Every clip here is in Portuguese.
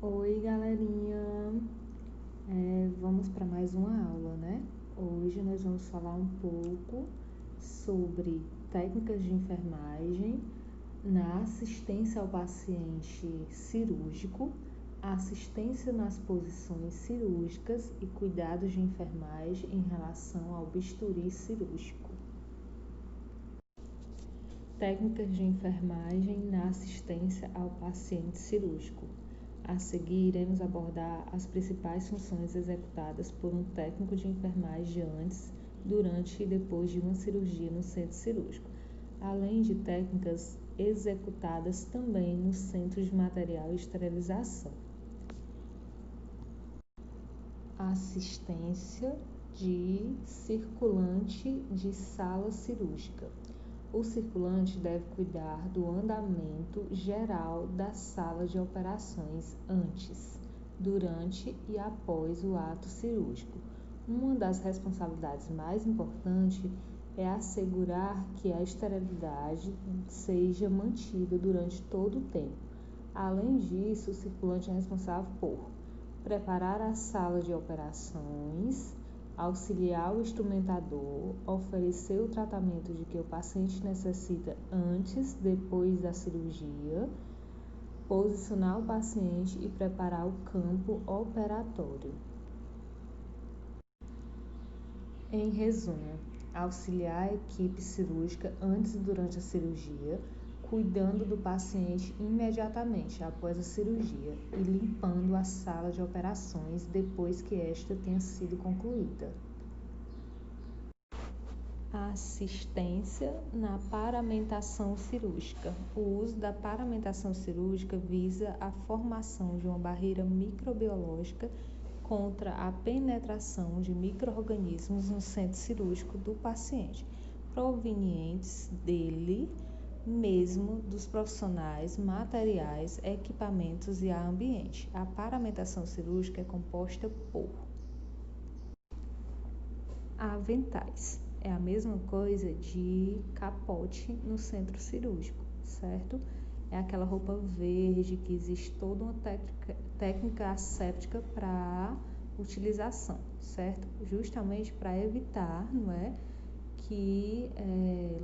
Oi, galerinha! Vamos para mais uma aula, né? Hoje nós vamos falar um pouco sobre técnicas de enfermagem na assistência ao paciente cirúrgico, assistência nas posições cirúrgicas e cuidados de enfermagem em relação ao bisturi cirúrgico. Técnicas de enfermagem na assistência ao paciente cirúrgico. A seguir, iremos abordar as principais funções executadas por um técnico de enfermagem antes, durante e depois de uma cirurgia no centro cirúrgico, além de técnicas executadas também no centro de material e esterilização. Assistência de circulante de sala cirúrgica. O circulante deve cuidar do andamento geral da sala de operações antes, durante e após o ato cirúrgico. Uma das responsabilidades mais importantes é assegurar que a esterilidade seja mantida durante todo o tempo. Além disso, o circulante é responsável por preparar a sala de operações, auxiliar o instrumentador, oferecer o tratamento de que o paciente necessita antes, depois da cirurgia, posicionar o paciente e preparar o campo operatório. Em resumo, auxiliar a equipe cirúrgica antes e durante a cirurgia, cuidando do paciente imediatamente após a cirurgia e limpando a sala de operações depois que esta tenha sido concluída. Assistência na paramentação cirúrgica. O uso da paramentação cirúrgica visa a formação de uma barreira microbiológica contra a penetração de micro-organismos no centro cirúrgico do paciente, provenientes dele mesmo, dos profissionais, materiais, equipamentos e ambiente. A paramentação cirúrgica é composta por aventais. É a mesma coisa de capote no centro cirúrgico, certo? É aquela roupa verde que existe toda uma técnica asséptica para utilização, certo? Justamente para evitar, não é, que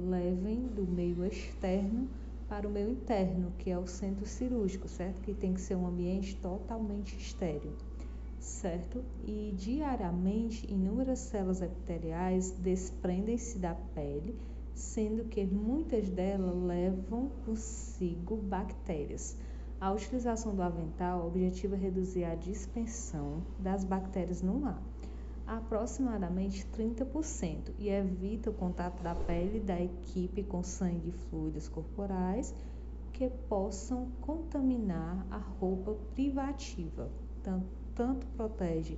levem do meio externo para o meio interno, que é o centro cirúrgico, certo? Que tem que ser um ambiente totalmente estéril, certo? E diariamente, inúmeras células epiteliais desprendem-se da pele, sendo que muitas delas levam consigo bactérias. A utilização do avental objetiva reduzir a dispersão das bactérias no ar, aproximadamente 30%, e evita o contato da pele da equipe com sangue e fluidos corporais que possam contaminar a roupa privativa. Tanto protege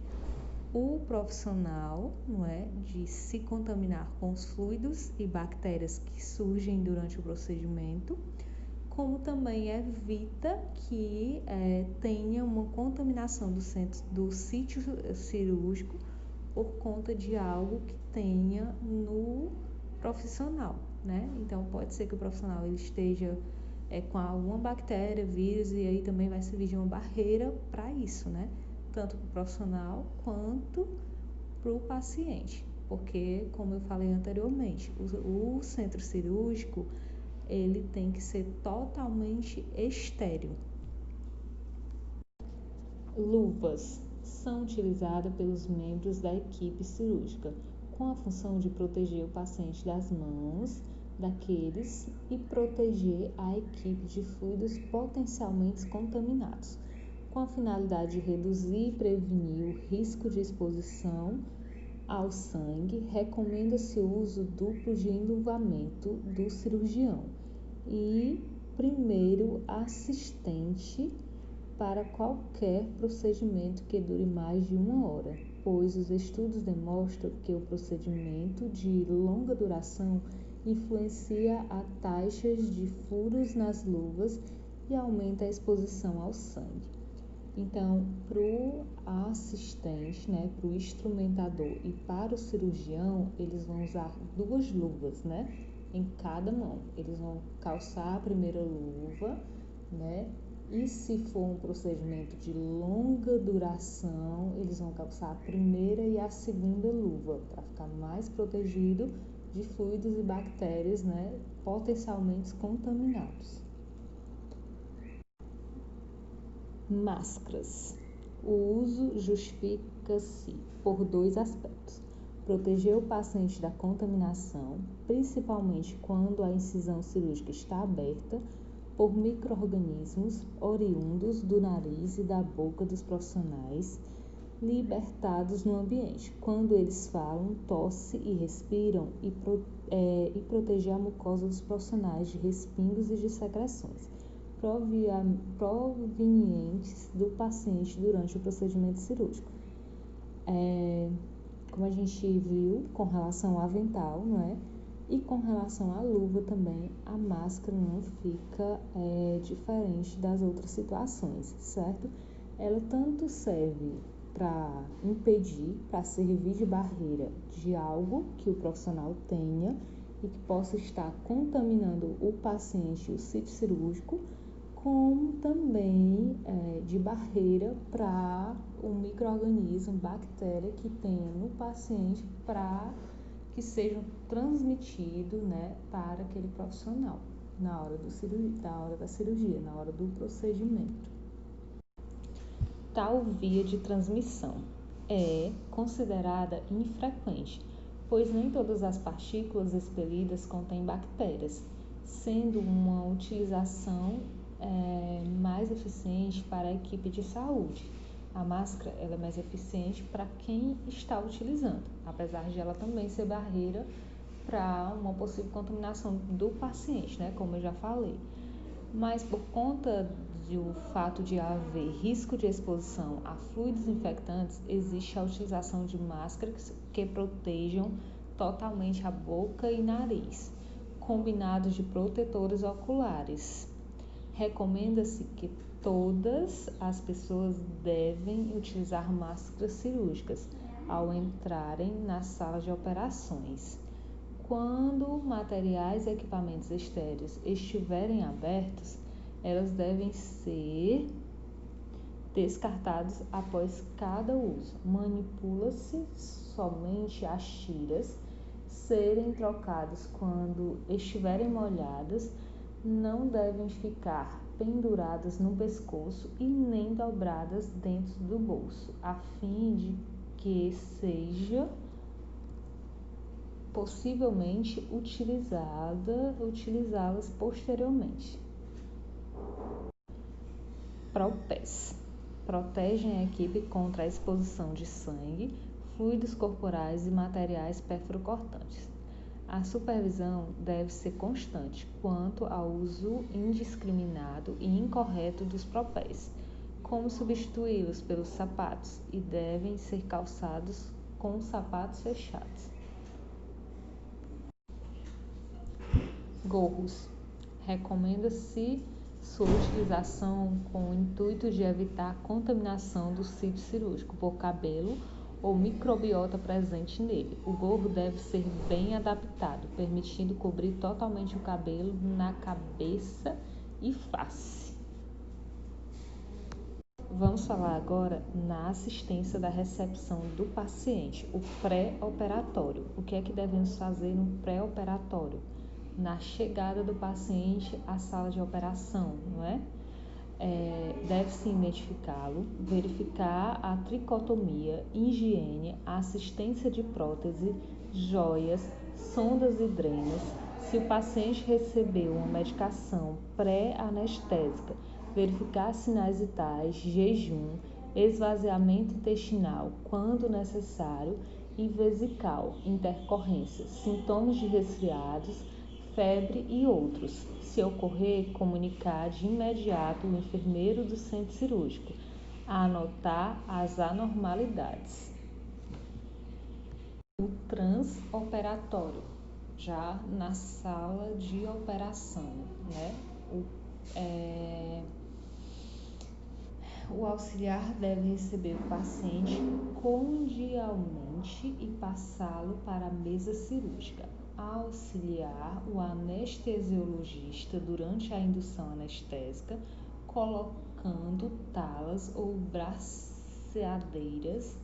o profissional, não é, de se contaminar com os fluidos e bactérias que surgem durante o procedimento, como também evita que tenha uma contaminação do sítio cirúrgico por conta de algo que tenha no profissional, né? Então, pode ser que o profissional ele esteja com alguma bactéria, vírus, e aí também vai servir de uma barreira para isso, né? Tanto para o profissional quanto para o paciente, porque, como eu falei anteriormente, o centro cirúrgico ele tem que ser totalmente estéril. Luvas são utilizadas pelos membros da equipe cirúrgica com a função de proteger o paciente das mãos daqueles e proteger a equipe de fluidos potencialmente contaminados, com a finalidade de reduzir e prevenir o risco de exposição ao sangue. Recomenda-se o uso duplo de enluvamento do cirurgião e primeiro assistente para qualquer procedimento que dure mais de 1 hora, pois os estudos demonstram que o procedimento de longa duração influencia a taxas de furos nas luvas e aumenta a exposição ao sangue. Então, para o assistente, né, para o instrumentador e para o cirurgião, eles vão usar 2 luvas, né, em cada mão. Eles vão calçar a primeira luva, né, E se for um procedimento de longa duração, eles vão calçar a primeira e a segunda luva para ficar mais protegido de fluidos e bactérias, né, potencialmente contaminados. Máscaras. O uso justifica-se por dois aspectos: proteger o paciente da contaminação, principalmente quando a incisão cirúrgica está aberta, por micro-organismos oriundos do nariz e da boca dos profissionais libertados no ambiente, quando eles falam, tossem e respiram, e proteger a mucosa dos profissionais de respingos e de secreções provenientes do paciente durante o procedimento cirúrgico. Como a gente viu com relação ao avental, não é? E com relação à luva também, a máscara não fica diferente das outras situações, certo? Ela tanto serve para impedir, para servir de barreira de algo que o profissional tenha e que possa estar contaminando o paciente e o sítio cirúrgico, como também de barreira para um micro-organismo, bactéria que tenha no paciente para que sejam transmitidos, né, para aquele profissional na hora da cirurgia, na hora do procedimento. Tal via de transmissão é considerada infrequente, pois nem todas as partículas expelidas contêm bactérias, sendo uma utilização mais eficiente para a equipe de saúde. A máscara ela é mais eficiente para quem está utilizando, apesar de ela também ser barreira para uma possível contaminação do paciente, né, como eu já falei. Mas por conta do fato de haver risco de exposição a fluidos infectantes, existe a utilização de máscaras que protejam totalmente a boca e nariz, combinados de protetores oculares. Recomenda-se que todas as pessoas devem utilizar máscaras cirúrgicas ao entrarem na sala de operações. Quando materiais e equipamentos estéreis estiverem abertos, elas devem ser descartados após cada uso. Manipula-se somente as tiras serem trocadas quando estiverem molhadas, não devem ficar penduradas no pescoço e nem dobradas dentro do bolso, a fim de que seja possivelmente utilizá-las posteriormente. Propés. Protegem a equipe contra a exposição de sangue, fluidos corporais e materiais perfurocortantes. A supervisão deve ser constante quanto ao uso indiscriminado e incorreto dos propés, como substituí-los pelos sapatos, e devem ser calçados com sapatos fechados. Gorros. Recomenda-se sua utilização com o intuito de evitar a contaminação do sítio cirúrgico por cabelo ou microbiota presente nele. O gorro deve ser bem adaptado, permitindo cobrir totalmente o cabelo na cabeça e face. Vamos falar agora na assistência da recepção do paciente, o pré-operatório. O que é que devemos fazer no pré-operatório? Na chegada do paciente à sala de operação, não é? Deve-se identificá-lo, verificar a tricotomia, higiene, a assistência de prótese, joias, sondas e drenos, se o paciente recebeu uma medicação pré-anestésica, verificar sinais vitais, jejum, esvaziamento intestinal, quando necessário, e vesical, intercorrência, sintomas de resfriados, febre e outros. Se ocorrer, comunicar de imediato o enfermeiro do centro cirúrgico, a anotar as anormalidades. O transoperatório, já na sala de operação, né? O auxiliar deve receber o paciente cordialmente e passá-lo para a mesa cirúrgica. Auxiliar o anestesiologista durante a indução anestésica, colocando talas ou braçadeiras,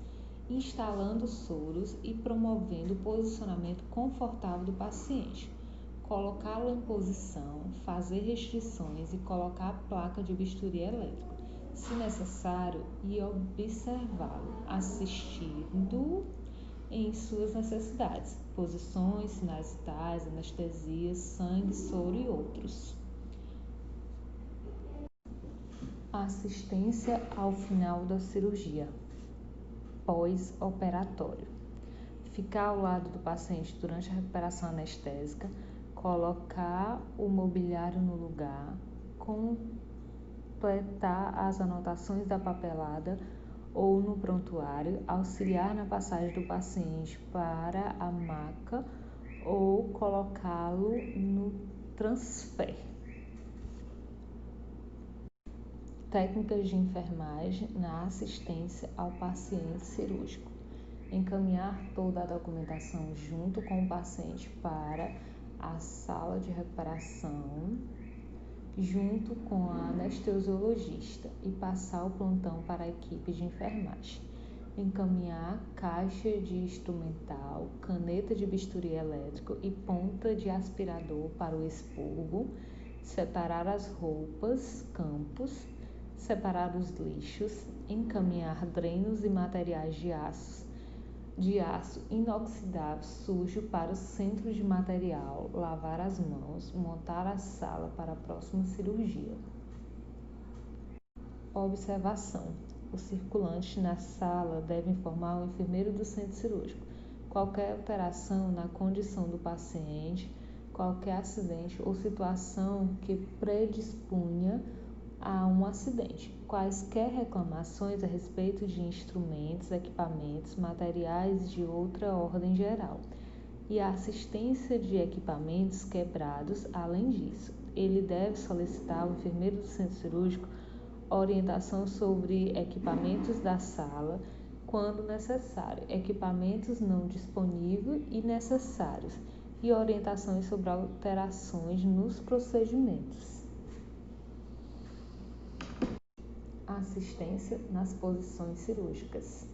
instalando soros e promovendo o posicionamento confortável do paciente, colocá-lo em posição, fazer restrições e colocar a placa de bisturi elétrico, se necessário, e observá-lo, assistindo em suas necessidades, posições, sinais vitais, anestesia, sangue, soro e outros. Assistência ao final da cirurgia, pós-operatório. Ficar ao lado do paciente durante a recuperação anestésica, colocar o mobiliário no lugar, completar as anotações da papelada ou no prontuário, auxiliar na passagem do paciente para a maca ou colocá-lo no transfer. Técnicas de enfermagem na assistência ao paciente cirúrgico. Encaminhar toda a documentação junto com o paciente para a sala de recuperação, junto com a anestesiologista, e passar o plantão para a equipe de enfermagem. Encaminhar caixa de instrumental, caneta de bisturi elétrico e ponta de aspirador para o expurgo, separar as roupas, campos, separar os lixos, encaminhar drenos e materiais de aço inoxidável sujo para o centro de material, lavar as mãos, montar a sala para a próxima cirurgia. Observação: o circulante na sala deve informar o enfermeiro do centro cirúrgico qualquer alteração na condição do paciente, qualquer acidente ou situação que predisponha a um acidente, quaisquer reclamações a respeito de instrumentos, equipamentos, materiais de outra ordem geral, e a assistência de equipamentos quebrados. Além disso, ele deve solicitar ao enfermeiro do centro cirúrgico orientação sobre equipamentos da sala, quando necessário, equipamentos não disponíveis e necessários, e orientações sobre alterações nos procedimentos. Assistência nas posições cirúrgicas.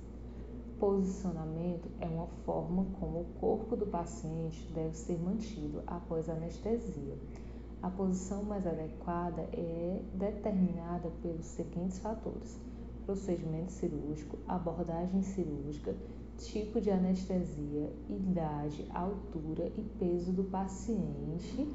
Posicionamento é uma forma como o corpo do paciente deve ser mantido após a anestesia. A posição mais adequada é determinada pelos seguintes fatores: procedimento cirúrgico, abordagem cirúrgica, tipo de anestesia, idade, altura e peso do paciente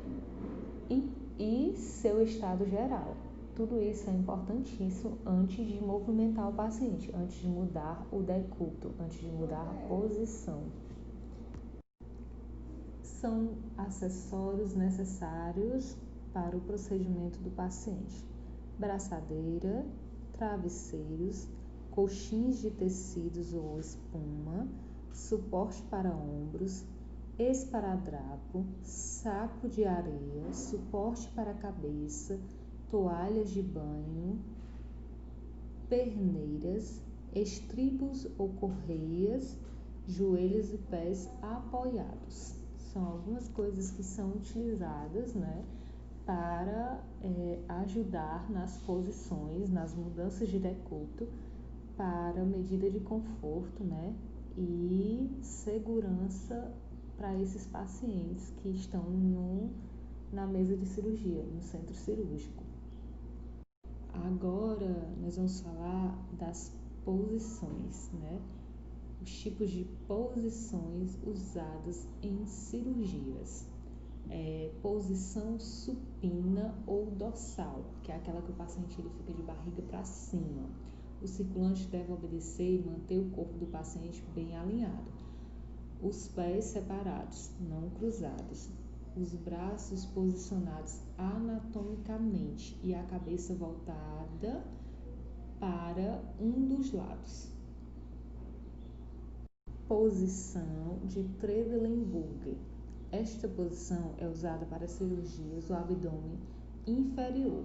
e seu estado geral. Tudo isso é importantíssimo antes de movimentar o paciente, antes de mudar o decúbito, antes de mudar a posição. São acessórios necessários para o procedimento do paciente: braçadeira, travesseiros, colchins de tecidos ou espuma, suporte para ombros, esparadrapo, saco de areia, suporte para a cabeça, toalhas de banho, perneiras, estribos ou correias, joelhos e pés apoiados. São algumas coisas que são utilizadas, para ajudar nas posições, nas mudanças de decúbito, para medida de conforto, e segurança para esses pacientes que estão na mesa de cirurgia, no centro cirúrgico. Agora nós vamos falar das posições, os tipos de posições usadas em cirurgias. Posição supina ou dorsal, que é aquela que o paciente ele fica de barriga para cima. O circulante deve obedecer e manter o corpo do paciente bem alinhado. Os pés separados, não cruzados. Os braços posicionados anatomicamente e a cabeça voltada para um dos lados. Posição de Trendelenburg. Esta posição é usada para cirurgias do abdômen inferior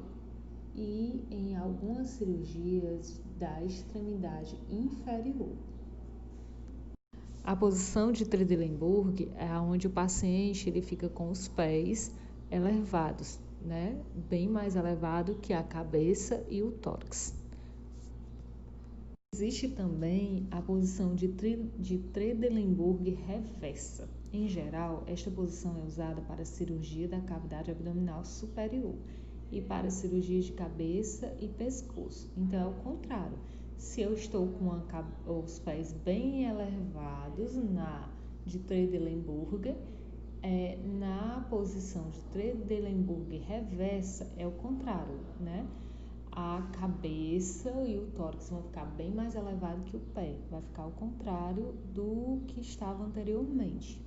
e em algumas cirurgias da extremidade inferior. A posição de Trendelenburg é onde o paciente ele fica com os pés elevados, né? Bem mais elevado que a cabeça e o tórax. Existe também a posição de Trendelenburg reversa. Em geral, esta posição é usada para a cirurgia da cavidade abdominal superior e para cirurgias de cabeça e pescoço. Então, é o contrário. Se eu estou com os pés bem elevados de Trendelenburg, na posição de Trendelenburg reversa, é o contrário, né? A cabeça e o tórax vão ficar bem mais elevados que o pé, vai ficar ao contrário do que estava anteriormente.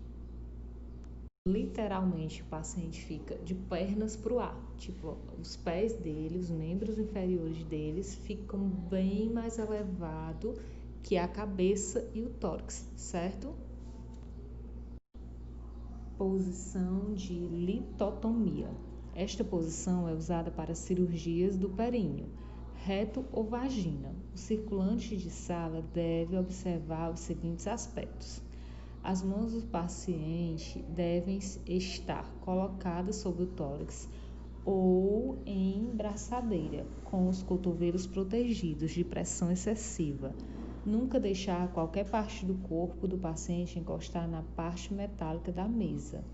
Literalmente, o paciente fica de pernas para o ar, tipo, os pés dele, os membros inferiores deles ficam bem mais elevados que a cabeça e o tórax, certo? Posição de litotomia. Esta posição é usada para cirurgias do períneo, reto ou vagina. O circulante de sala deve observar os seguintes aspectos. As mãos do paciente devem estar colocadas sobre o tórax ou em braçadeira, com os cotovelos protegidos de pressão excessiva. Nunca deixar qualquer parte do corpo do paciente encostar na parte metálica da mesa.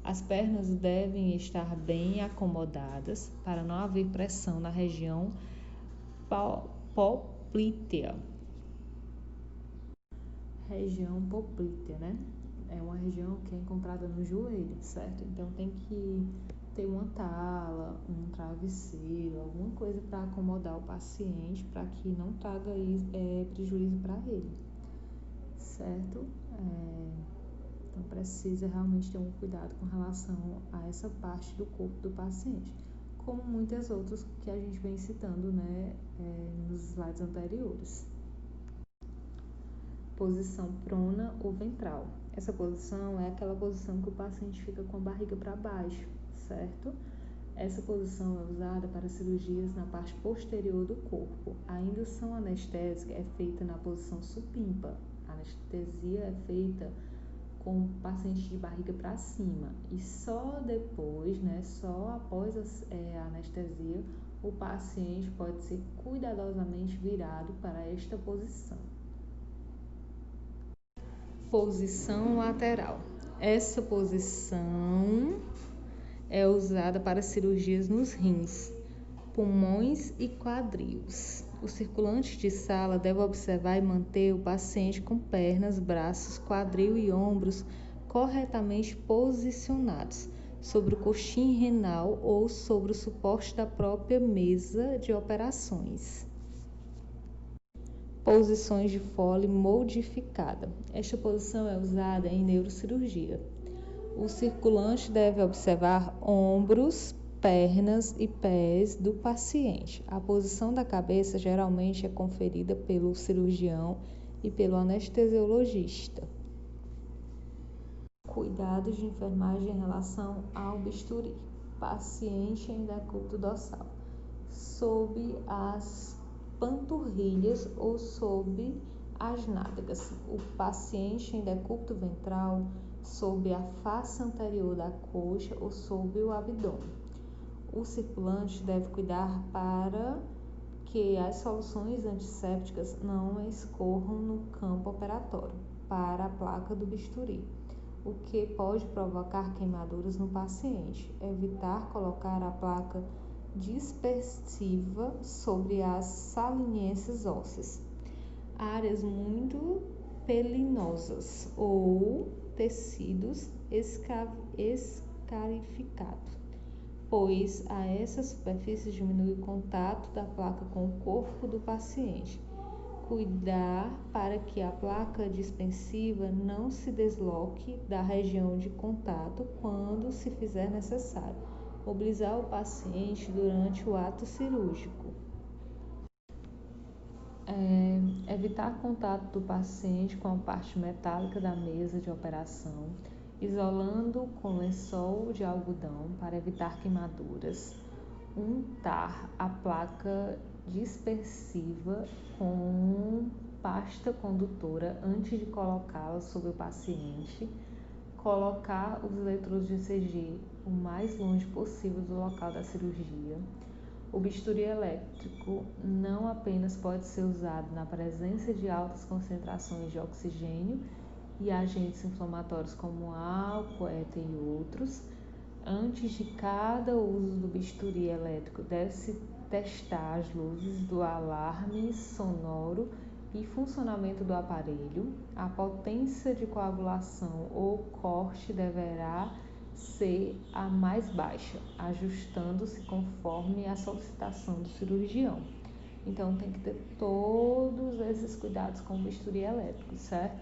As pernas devem estar bem acomodadas para não haver pressão na região poplítea. Região poplítea, né? É uma região que é encontrada no joelho, certo? Então tem que ter uma tala, um travesseiro, alguma coisa para acomodar o paciente para que não traga prejuízo para ele, certo? Então precisa realmente ter um cuidado com relação a essa parte do corpo do paciente, como muitas outras que a gente vem citando, né, nos slides anteriores. Posição prona ou ventral. Essa posição é aquela posição que o paciente fica com a barriga para baixo, certo? Essa posição é usada para cirurgias na parte posterior do corpo. A indução anestésica é feita na posição supimpa. A anestesia é feita com o paciente de barriga para cima e só depois, né, só após a anestesia, o paciente pode ser cuidadosamente virado para esta posição. Posição lateral. Essa posição é usada para cirurgias nos rins, pulmões e quadris. O circulante de sala deve observar e manter o paciente com pernas, braços, quadril e ombros corretamente posicionados sobre o coxim renal ou sobre o suporte da própria mesa de operações. Posições de Foley modificada. Esta posição é usada em neurocirurgia. O circulante deve observar ombros, pernas e pés do paciente. A posição da cabeça geralmente é conferida pelo cirurgião e pelo anestesiologista. Cuidados de enfermagem em relação ao bisturi. Paciente em decúbito dorsal. Sob as panturrilhas ou sob as nádegas. O paciente em decúbito ventral sob a face anterior da coxa ou sob o abdômen. O circulante deve cuidar para que as soluções antissépticas não escorram no campo operatório para a placa do bisturi, o que pode provocar queimaduras no paciente. Evitar colocar a placa dispersiva sobre as saliências ósseas. Áreas muito pelinosas ou tecidos escarificados, pois a essa superfície diminui o contato da placa com o corpo do paciente. Cuidar para que a placa dispersiva não se desloque da região de contato quando se fizer necessário. Mobilizar o paciente durante o ato cirúrgico. Evitar contato do paciente com a parte metálica da mesa de operação, isolando com lençol de algodão para evitar queimaduras. Untar a placa dispersiva com pasta condutora antes de colocá-la sobre o paciente. Colocar os eletrodos de ECG o mais longe possível do local da cirurgia. O bisturi elétrico não apenas pode ser usado na presença de altas concentrações de oxigênio e agentes inflamatórios como álcool, éter e outros. Antes de cada uso do bisturi elétrico, deve-se testar as luzes do alarme sonoro e funcionamento do aparelho. A potência de coagulação ou corte deverá ser a mais baixa, ajustando-se conforme a solicitação do cirurgião. Então, tem que ter todos esses cuidados com o bisturi elétrico, certo?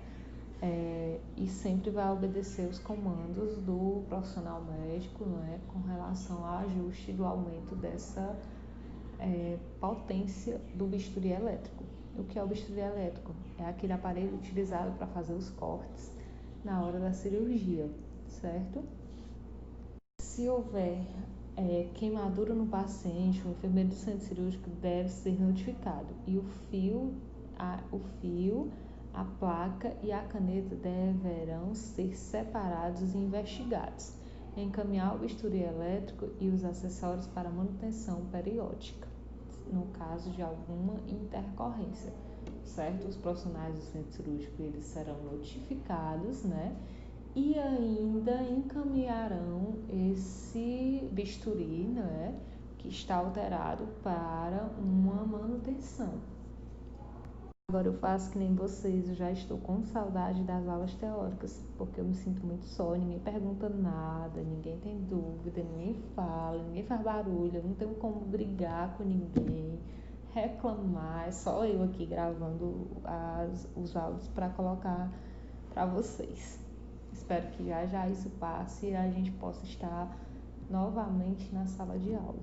E sempre vai obedecer os comandos do profissional médico, né, com relação ao ajuste do aumento dessa potência do bisturi elétrico. O que é o bisturi elétrico? É aquele aparelho utilizado para fazer os cortes na hora da cirurgia, certo? Se houver queimadura no paciente, o enfermeiro do centro cirúrgico deve ser notificado e o fio, a placa e a caneta deverão ser separados e investigados. Encaminhar o bisturi elétrico e os acessórios para manutenção periódica, no caso de alguma intercorrência, certo? Os profissionais do centro cirúrgico eles serão notificados, né? E ainda encaminharão esse bisturi, né, que está alterado para uma manutenção. Agora eu faço que nem vocês, eu já estou com saudade das aulas teóricas, porque eu me sinto muito só, ninguém pergunta nada, ninguém tem dúvida, ninguém fala, ninguém faz barulho, eu não tenho como brigar com ninguém, reclamar, é só eu aqui gravando os áudios para colocar para vocês. Espero que já isso passe e a gente possa estar novamente na sala de aula.